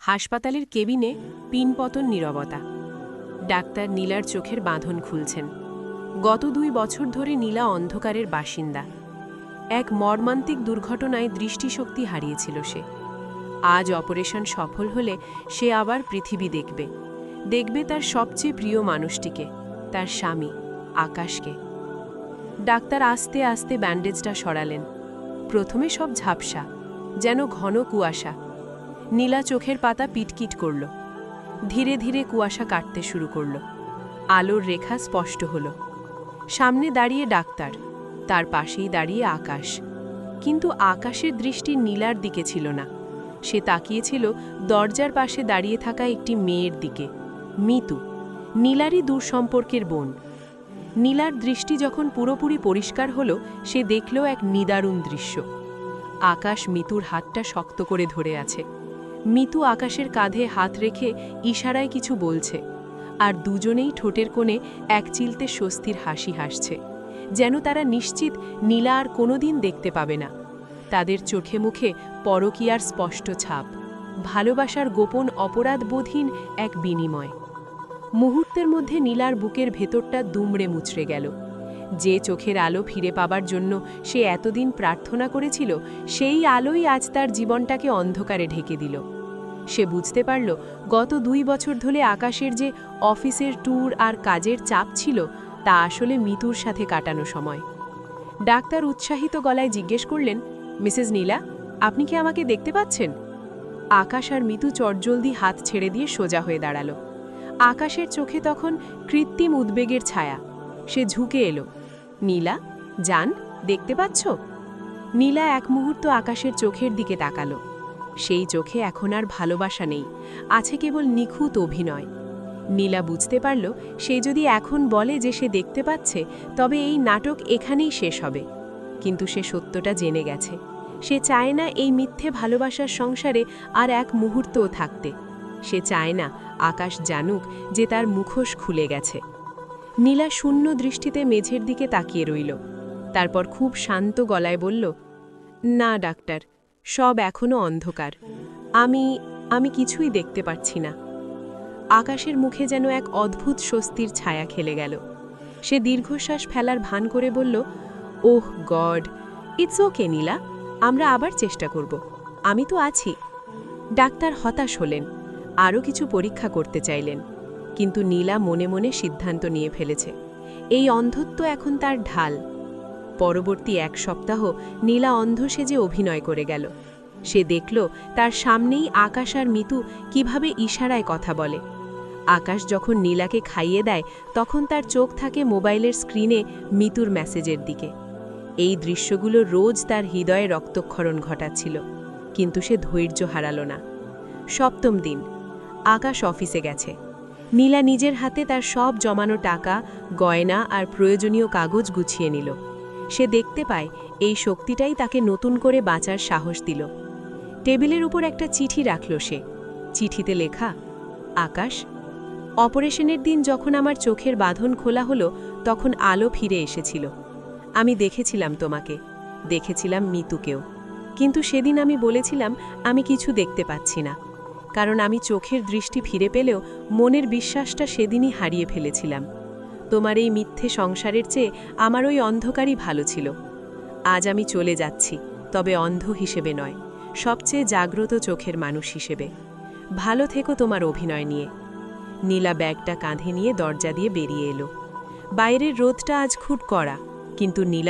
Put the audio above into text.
হাসপাতালের কেবিনে পিনপতন নীরবতা। ডাক্তার নীলার চোখের বাঁধন খুলছেন। গত 2 বছর ধরে নীলা অন্ধকারের বাসিন্দা। এক মর্মান্তিক দুর্ঘটনায় দৃষ্টিশক্তি হারিয়েছিল সে। আজ অপারেশন সফল হলে সে আবার পৃথিবী দেখবে। দেখবে তার সবচেয়ে প্রিয় মানুষটিকে, তার স্বামী আকাশকে। ডাক্তার আস্তে আস্তে ব্যান্ডেজটা সরালেন। প্রথমে সব ঝাপসা, যেন ঘন কুয়াশা। নীলা চোখের পাতা পিটকিট করল। ধীরে ধীরে কুয়াশা কাটতে শুরু করল। আলোর রেখা স্পষ্ট হল। সামনে দাঁড়িয়ে ডাক্তার, তার পাশেই দাঁড়িয়ে আকাশ। কিন্তু আকাশের দৃষ্টি নীলার দিকে ছিল না। সে তাকিয়েছিল দরজার পাশে দাঁড়িয়ে থাকা একটি মেয়ের দিকে, মিতু, নীলারই দূর সম্পর্কের বোন। নীলার দৃষ্টি যখন পুরোপুরি পরিষ্কার হল, সে দেখল এক নিদারুণ দৃশ্য। আকাশ মিতুর হাতটা শক্ত করে ধরে আছে। মিতু আকাশের কাঁধে হাত রেখে ইশারায় কিছু বলছে, আর দুজনেই ঠোঁটের কোণে এক চিলতে স্বস্তির হাসি হাসছে, যেন তারা নিশ্চিত নীলা আর কোনোদিন দেখতে পাবে না। তাদের চোখে মুখে পরকীয়ার স্পষ্ট ছাপ, ভালোবাসার গোপন অপরাধবোধহীন এক বিনিময়। মুহূর্তের মধ্যে নীলার বুকের ভেতরটা দুমড়ে মুচড়ে গেল। যে চোখের আলো ফিরে পাবার জন্য সে এতদিন প্রার্থনা করেছিল, সেই আলোই আজ তার জীবনটাকে অন্ধকারে ঢেকে দিল। সে বুঝতে পারল গত 2 বছর ধরে আকাশের যে অফিসের ট্যুর আর কাজের চাপ ছিল, তা আসলে মিতুর সাথে কাটানো সময়। ডাক্তার উৎসাহিত গলায় জিজ্ঞেস করলেন, মিসেস নীলা, আপনি কি আমাকে দেখতে পাচ্ছেন? আকাশ আর মিতু চটজলদি হাত ছেড়ে দিয়ে সোজা হয়ে দাঁড়ালো। আকাশের চোখে তখন কৃত্রিম উদ্বেগের ছায়া। সে ঝুঁকে এলো। নীলা, জান, দেখতে পাচ্ছ? নীলা এক মুহূর্ত আকাশের চোখের দিকে তাকালো। সেই চোখে এখন আর ভালোবাসা নেই, আছে কেবল নিখুঁত অভিনয়। নীলা বুঝতে পারল, সে যদি এখন বলে যে সে দেখতে পাচ্ছে, তবে এই নাটক এখানেই শেষ হবে। কিন্তু সে সত্যটা জেনে গেছে। সে চায় না এই মিথ্যে ভালোবাসার সংসারে আর এক মুহূর্তও থাকতে। সে চায় না আকাশ জানুক যে তার মুখোশ খুলে গেছে। নীলা শূন্য দৃষ্টিতে মেঝের দিকে তাকিয়ে রইল। তারপর খুব শান্ত গলায় বলল, না ডাক্তার, সব এখনো অন্ধকার। আমি কিছুই দেখতে পাচ্ছি না। আকাশের মুখে যেন এক অদ্ভুত স্বস্তির ছায়া খেলে গেল। সে দীর্ঘশ্বাস ফেলার ভান করে বলল, ওহ গড, ইটস ওকে নীলা, আমরা আবার চেষ্টা করব, আমি তো আছি। ডাক্তার হতাশ হলেন, আরও কিছু পরীক্ষা করতে চাইলেন। কিন্তু নীলা মনে মনে সিদ্ধান্ত নিয়ে ফেলেছে, এই অন্ধত্ব এখন তার ঢাল। পরবর্তী 1 সপ্তাহ নীলা অন্ধ সেজে অভিনয় করে গেল। সে দেখল তার সামনেই আকাশ আর মিতু কিভাবে ইশারায় কথা বলে। আকাশ যখন নীলাকে খাইয়ে দেয়, তখন তার চোখ থাকে মোবাইলের স্ক্রিনে মিতুর মেসেজের দিকে। এই দৃশ্যগুলো রোজ তার হৃদয়ে রক্তক্ষরণ ঘটাচ্ছিল, কিন্তু সে ধৈর্য হারালো না। 7ম দিন, আকাশ অফিসে গেছে। নীলা নিজের হাতে তার সব জমানো টাকা, গয়না আর প্রয়োজনীয় কাগজ গুছিয়ে নিল। সে দেখতে পায় এই শক্তিটাই তাকে নতুন করে বাঁচার সাহস দিল। টেবিলের উপর একটা চিঠি রাখল সে। চিঠিতে লেখা, আকাশ, অপারেশনের দিন যখন আমার চোখের বাঁধন খোলা হলো, তখন আলো ফিরে এসেছিল। আমি দেখেছিলাম তোমাকে, দেখেছিলাম মিতুকেও। কিন্তু সেদিন আমি বলেছিলাম আমি কিছু দেখতে পাচ্ছি না, কারণ আমি চোখের দৃষ্টি ফিরে পেলেও মনের বিশ্বাসটা সেদিনই হারিয়ে ফেলেছিলাম। তোমার এই মিথ্যে সংসারের চেয়ে আমার ওই অন্ধকারই ভালো ছিল। আজ আমি চলে যাচ্ছি, তবে অন্ধ হিসেবে নয়, সবচেয়ে জাগ্রত চোখের মানুষ হিসেবে। ভালো থেকো তোমার অভিনয় নিয়ে। নীলা ব্যাগটা কাঁধে নিয়ে দরজা দিয়ে বেরিয়ে এলো। বাইরের রোদটা আজ খুব কড়া, কিন্তু নীলা